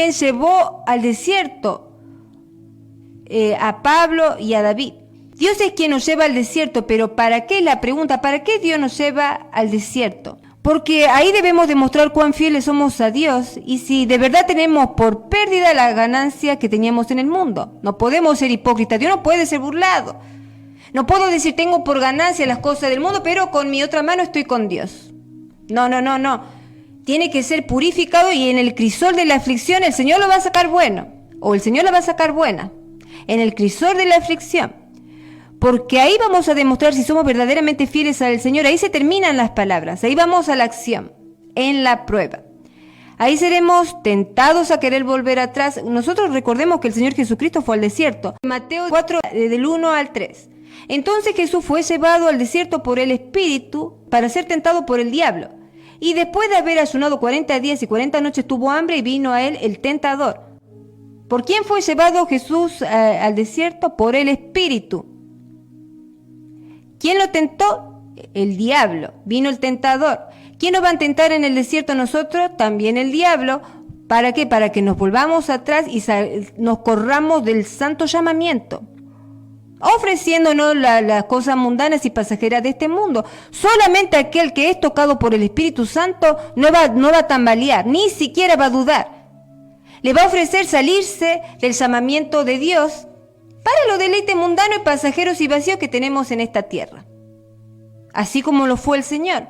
quien llevó al desierto a Pablo y a David. Dios es quien nos lleva al desierto, pero ¿para qué? La pregunta, ¿para qué Dios nos lleva al desierto? Porque ahí debemos demostrar cuán fieles somos a Dios y si de verdad tenemos por pérdida la ganancia que teníamos en el mundo. No podemos ser hipócritas, Dios no puede ser burlado. No puedo decir tengo por ganancia las cosas del mundo, pero con mi otra mano estoy con Dios. No. Tiene que ser purificado y en el crisol de la aflicción el Señor lo va a sacar bueno, o el Señor la va a sacar buena. En el crisol de la aflicción. Porque ahí vamos a demostrar si somos verdaderamente fieles al Señor. Ahí se terminan las palabras. Ahí vamos a la acción, en la prueba. Ahí seremos tentados a querer volver atrás. Nosotros recordemos que el Señor Jesucristo fue al desierto. Mateo 4, del 1 al 3. Entonces Jesús fue llevado al desierto por el Espíritu para ser tentado por el diablo. Y después de haber ayunado 40 días y 40 noches tuvo hambre y vino a él el tentador. ¿Por quién fue llevado Jesús al desierto? Por el Espíritu. ¿Quién lo tentó? El diablo. Vino el tentador. ¿Quién nos va a tentar en el desierto a nosotros? También el diablo. ¿Para qué? Para que nos volvamos atrás y nos corramos del santo llamamiento. Ofreciéndonos las cosas mundanas y pasajeras de este mundo. Solamente aquel que es tocado por el Espíritu Santo no va a tambalear, ni siquiera va a dudar. Le va a ofrecer salirse del llamamiento de Dios para los deleites mundanos y pasajeros y vacíos que tenemos en esta tierra. Así como lo fue el Señor.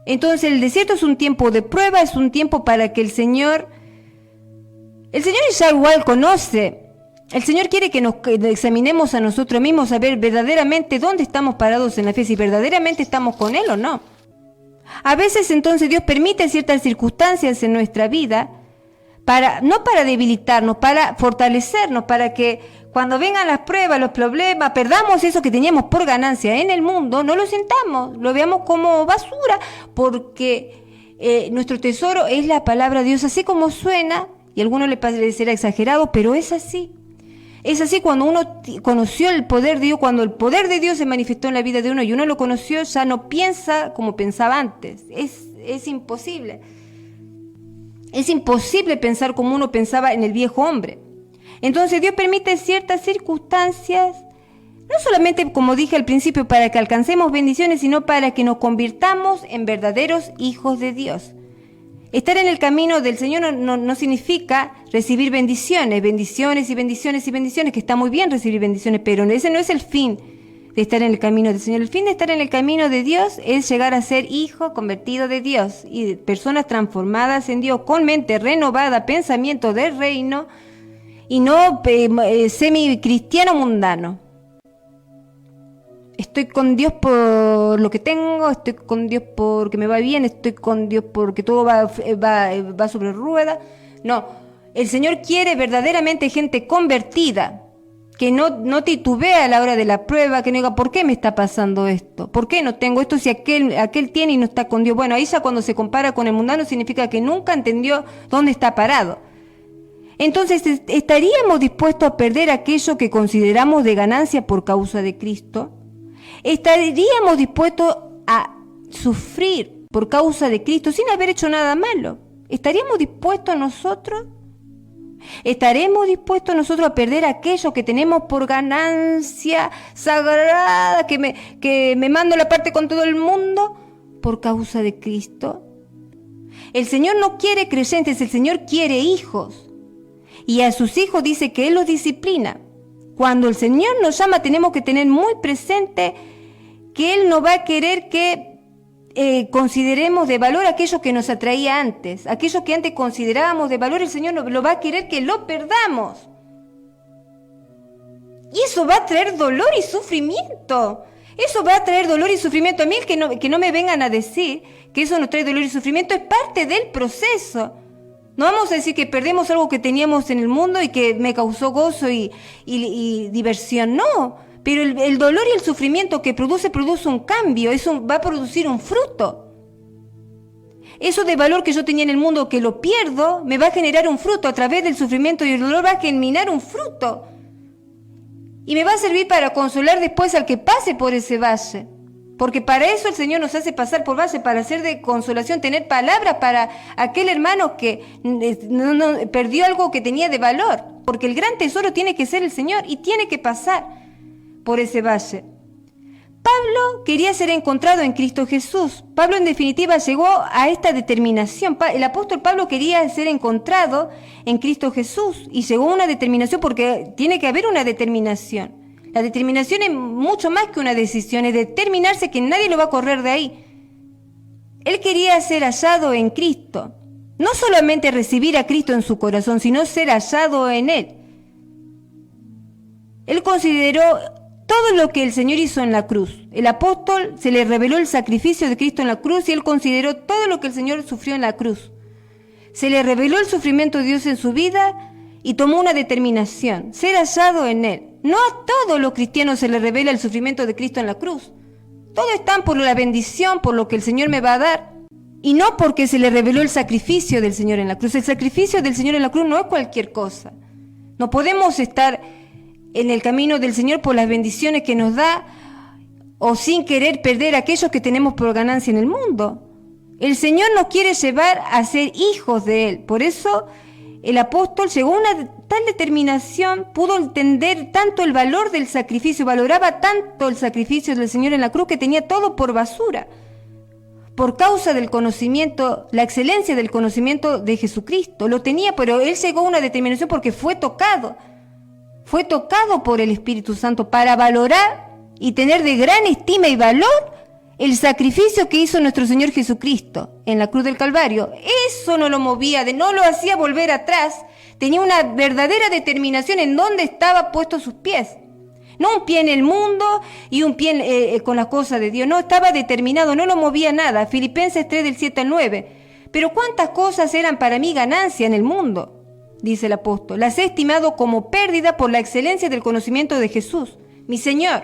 Entonces el desierto es un tiempo de prueba, es un tiempo para que el Señor ya igual conoce. El Señor quiere que nos examinemos a nosotros mismos, a ver verdaderamente dónde estamos parados en la fe, si verdaderamente estamos con Él o no. A veces entonces Dios permite ciertas circunstancias en nuestra vida, no para debilitarnos, para fortalecernos, para que cuando vengan las pruebas, los problemas, perdamos eso que teníamos por ganancia en el mundo, no lo sintamos, lo veamos como basura, porque nuestro tesoro es la palabra de Dios, así como suena, y a algunos les parecerá exagerado, pero es así. Es así cuando uno conoció el poder de Dios, cuando el poder de Dios se manifestó en la vida de uno y uno lo conoció, ya no piensa como pensaba antes. Es imposible. Es imposible pensar como uno pensaba en el viejo hombre. Entonces Dios permite ciertas circunstancias, no solamente, como dije al principio, para que alcancemos bendiciones, sino para que nos convirtamos en verdaderos hijos de Dios. Estar en el camino del Señor no significa recibir bendiciones, que está muy bien recibir bendiciones, pero ese no es el fin de estar en el camino del Señor. El fin de estar en el camino de Dios es llegar a ser hijo convertido de Dios y personas transformadas en Dios, con mente renovada, pensamiento del reino, y no semi-cristiano mundano. Estoy con Dios por lo que tengo, estoy con Dios porque me va bien, estoy con Dios porque todo va sobre ruedas. No, el Señor quiere verdaderamente gente convertida, que no titubea a la hora de la prueba, que no diga, ¿por qué me está pasando esto? ¿Por qué no tengo esto si aquel tiene y no está con Dios? Bueno, ahí ya cuando se compara con el mundano significa que nunca entendió dónde está parado. Entonces, ¿estaríamos dispuestos a perder aquello que consideramos de ganancia por causa de Cristo? ¿Estaríamos dispuestos a sufrir por causa de Cristo sin haber hecho nada malo? ¿Estaríamos dispuestos nosotros? ¿Estaremos dispuestos nosotros a perder aquello que tenemos por ganancia sagrada, que me mando la parte con todo el mundo por causa de Cristo? El Señor no quiere creyentes, el Señor quiere hijos. Y a sus hijos dice que Él los disciplina. Cuando el Señor nos llama tenemos que tener muy presente que Él no va a querer que consideremos de valor aquello que nos atraía antes. Aquello que antes considerábamos de valor, el Señor no lo va a querer que lo perdamos. Y eso va a traer dolor y sufrimiento. Eso va a traer dolor y sufrimiento. A mí que no me vengan a decir que eso no trae dolor y sufrimiento, es parte del proceso. No vamos a decir que perdemos algo que teníamos en el mundo y que me causó gozo y diversión, no. Pero el dolor y el sufrimiento que produce un cambio, eso va a producir un fruto. Eso de valor que yo tenía en el mundo, que lo pierdo, me va a generar un fruto. A través del sufrimiento y el dolor va a germinar un fruto. Y me va a servir para consolar después al que pase por ese valle. Porque para eso el Señor nos hace pasar por valle, para hacer de consolación, tener palabras para aquel hermano que perdió algo que tenía de valor. Porque el gran tesoro tiene que ser el Señor y tiene que pasar por ese valle. Pablo quería ser encontrado en Cristo Jesús. Pablo en definitiva llegó a esta determinación. El apóstol Pablo quería ser encontrado en Cristo Jesús y llegó a una determinación porque tiene que haber una determinación. La determinación es mucho más que una decisión, es determinarse que nadie lo va a correr de ahí. Él quería ser hallado en Cristo. No solamente recibir a Cristo en su corazón, sino ser hallado en Él. Él consideró todo lo que el Señor hizo en la cruz. El apóstol se le reveló el sacrificio de Cristo en la cruz y él consideró todo lo que el Señor sufrió en la cruz. Se le reveló el sufrimiento de Dios en su vida y tomó una determinación, ser hallado en Él. No a todos los cristianos se les revela el sufrimiento de Cristo en la cruz. Todos están por la bendición, por lo que el Señor me va a dar. Y no porque se le reveló el sacrificio del Señor en la cruz. El sacrificio del Señor en la cruz no es cualquier cosa. No podemos estar en el camino del Señor por las bendiciones que nos da o sin querer perder a aquellos que tenemos por ganancia en el mundo. El Señor nos quiere llevar a ser hijos de Él. Por eso el apóstol llegó a una tal determinación, pudo entender tanto el valor del sacrificio, valoraba tanto el sacrificio del Señor en la cruz que tenía todo por basura, por causa del conocimiento, la excelencia del conocimiento de Jesucristo. Lo tenía, pero él llegó a una determinación porque fue tocado por el Espíritu Santo para valorar y tener de gran estima y valor el sacrificio que hizo nuestro Señor Jesucristo en la cruz del Calvario. Eso no lo movía, no lo hacía volver atrás. Tenía una verdadera determinación en dónde estaba puestos sus pies. No un pie en el mundo y un pie con las cosas de Dios. No, estaba determinado, no lo movía nada. Filipenses 3 del 7 al 9. Pero cuántas cosas eran para mí ganancia en el mundo, dice el apóstol. Las he estimado como pérdida por la excelencia del conocimiento de Jesús, mi Señor,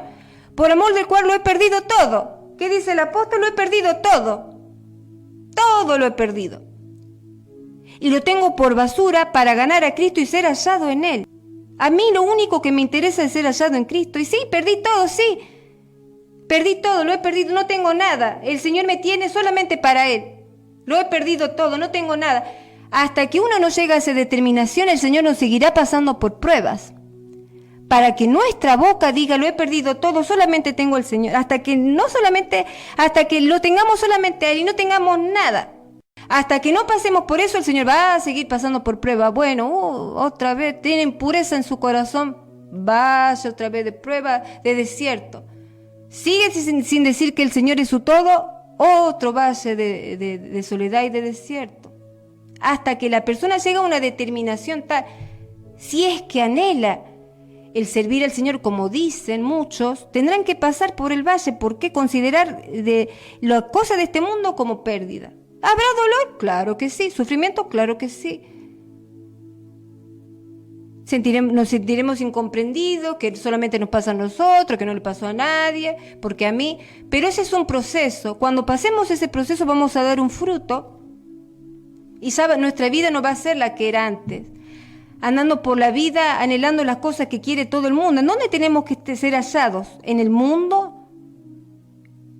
por amor del cual lo he perdido todo. ¿Qué dice el apóstol? Lo he perdido todo. Todo lo he perdido. Y lo tengo por basura para ganar a Cristo y ser hallado en Él. A mí lo único que me interesa es ser hallado en Cristo. Y sí, perdí todo, sí. Perdí todo, lo he perdido, no tengo nada. El Señor me tiene solamente para Él. Lo he perdido todo, no tengo nada. Hasta que uno no llega a esa determinación, el Señor nos seguirá pasando por pruebas. Para que nuestra boca diga, lo he perdido todo, solamente tengo al Señor. Hasta que lo tengamos solamente a Él y no tengamos nada. Hasta que no pasemos por eso, el Señor va a seguir pasando por prueba. Bueno, otra vez, tiene impureza en su corazón, vaya otra vez de prueba, de desierto. Sigue sin decir que el Señor es su todo, otro valle de soledad y de desierto. Hasta que la persona llega a una determinación tal, si es que anhela el servir al Señor, como dicen muchos, tendrán que pasar por el valle. ¿Por qué considerar las cosas de este mundo como pérdida? ¿Habrá dolor? Claro que sí. ¿Sufrimiento? Claro que sí. Nos sentiremos incomprendidos, que solamente nos pasa a nosotros, que no le pasó a nadie, porque a mí. Pero ese es un proceso. Cuando pasemos ese proceso vamos a dar un fruto y nuestra vida no va a ser la que era antes. Andando por la vida, anhelando las cosas que quiere todo el mundo. ¿En dónde tenemos que ser hallados? ¿En el mundo?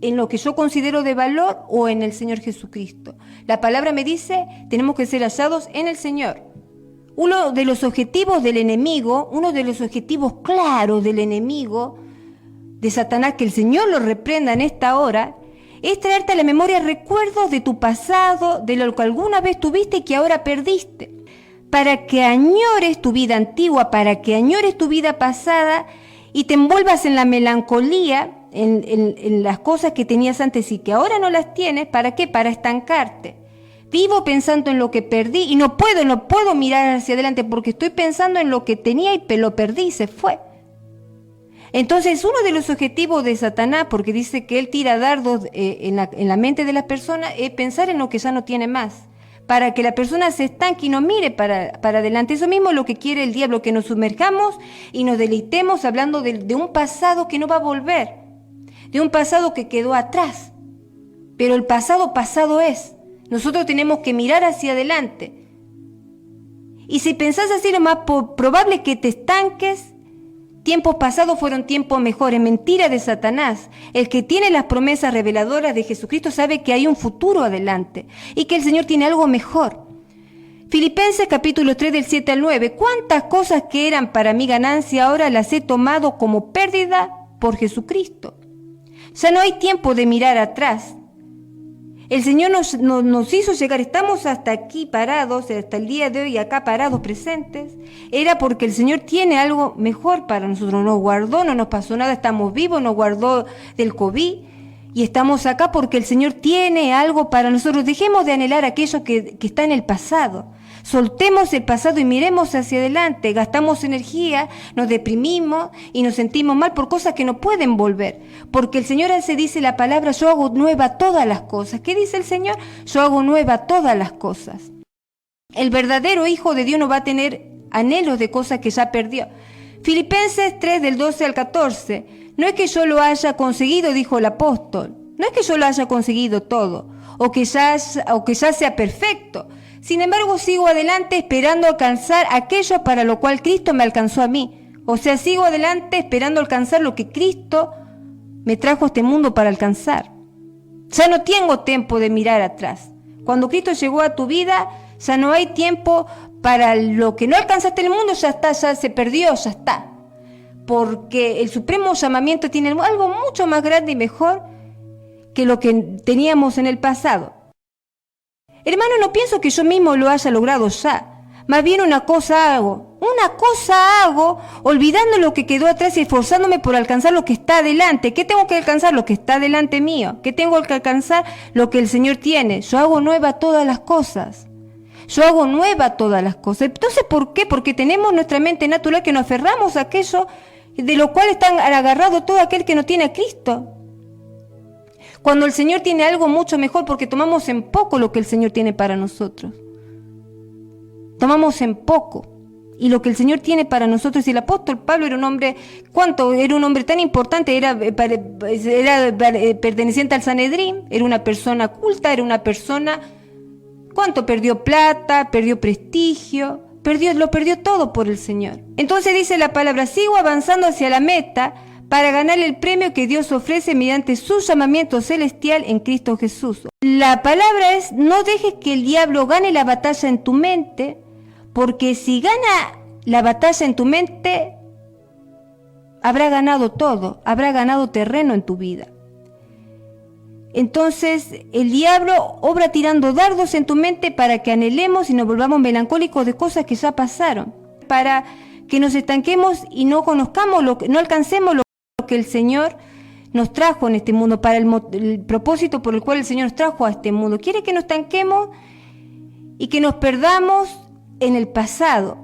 ¿En lo que yo considero de valor o en el Señor Jesucristo? La palabra me dice, tenemos que ser hallados en el Señor. Uno de los objetivos del enemigo, uno de los objetivos claros del enemigo, de Satanás, que el Señor lo reprenda en esta hora, es traerte a la memoria recuerdos de tu pasado, de lo que alguna vez tuviste y que ahora perdiste. Para que añores tu vida antigua, para que añores tu vida pasada y te envuelvas en la melancolía, en las cosas que tenías antes y que ahora no las tienes. ¿Para qué? Para estancarte. Vivo pensando en lo que perdí y no puedo mirar hacia adelante porque estoy pensando en lo que tenía y lo perdí, se fue. Entonces, uno de los objetivos de Satanás, porque dice que él tira dardos en la mente de las personas, es pensar en lo que ya no tiene más, para que la persona se estanque y no mire para adelante. Eso mismo es lo que quiere el diablo, que nos sumerjamos y nos deleitemos hablando de un pasado que no va a volver, de un pasado que quedó atrás. Pero el pasado es. Nosotros tenemos que mirar hacia adelante. Y si pensás así, lo más probable es que te estanques tiempos pasados fueron tiempos mejores, mentira de Satanás. El que tiene las promesas reveladoras de Jesucristo sabe que hay un futuro adelante y que el Señor tiene algo mejor. Filipenses capítulo 3 del 7 al 9. ¿Cuántas cosas que eran para mi ganancia ahora las he tomado como pérdida por Jesucristo? Ya no hay tiempo de mirar atrás. El Señor nos hizo llegar, estamos hasta aquí parados, hasta el día de hoy acá parados presentes, era porque el Señor tiene algo mejor para nosotros, nos guardó, no nos pasó nada, estamos vivos, nos guardó del COVID y estamos acá porque el Señor tiene algo para nosotros. Dejemos de anhelar aquello que está en el pasado. Soltemos el pasado y miremos hacia adelante. Gastamos energía, nos deprimimos y nos sentimos mal por cosas que no pueden volver. Porque el Señor se dice la palabra, yo hago nueva todas las cosas. ¿Qué dice el Señor? Yo hago nueva todas las cosas. El verdadero hijo de Dios no va a tener anhelos de cosas que ya perdió. Filipenses 3 del 12 al 14. No es que yo lo haya conseguido, dijo el apóstol. No es que yo lo haya conseguido todo o que ya sea perfecto. Sin embargo, sigo adelante esperando alcanzar aquello para lo cual Cristo me alcanzó a mí. O sea, sigo adelante esperando alcanzar lo que Cristo me trajo a este mundo para alcanzar. Ya no tengo tiempo de mirar atrás. Cuando Cristo llegó a tu vida, ya no hay tiempo para lo que no alcanzaste en el mundo, ya está, ya se perdió, ya está. Porque el supremo llamamiento tiene algo mucho más grande y mejor que lo que teníamos en el pasado. Hermano, no pienso que yo mismo lo haya logrado ya. Más bien una cosa hago, olvidando lo que quedó atrás y esforzándome por alcanzar lo que está adelante. ¿Qué tengo que alcanzar? Lo que está delante mío. ¿Qué tengo que alcanzar? Lo que el Señor tiene. Yo hago nueva todas las cosas. Entonces, ¿por qué? Porque tenemos nuestra mente natural que nos aferramos a aquello de lo cual está agarrado todo aquel que no tiene a Cristo. Cuando el Señor tiene algo mucho mejor, porque tomamos en poco lo que el Señor tiene para nosotros. Tomamos en poco. Y lo que el Señor tiene para nosotros, y el apóstol Pablo era un hombre, Era un hombre tan importante, era perteneciente al Sanedrín, era una persona culta, ¿cuánto perdió? Plata, perdió prestigio, lo perdió todo por el Señor. Entonces dice la palabra, sigo avanzando hacia la meta, para ganar el premio que Dios ofrece mediante su llamamiento celestial en Cristo Jesús. La palabra es, no dejes que el diablo gane la batalla en tu mente, porque si gana la batalla en tu mente, habrá ganado todo, habrá ganado terreno en tu vida. Entonces, el diablo obra tirando dardos en tu mente para que anhelemos y nos volvamos melancólicos de cosas que ya pasaron, para que nos estanquemos y no conozcamos, no alcancemos lo que el Señor nos trajo en este mundo, para el propósito por el cual el Señor nos trajo a este mundo. Quiere que nos estanquemos y que nos perdamos en el pasado.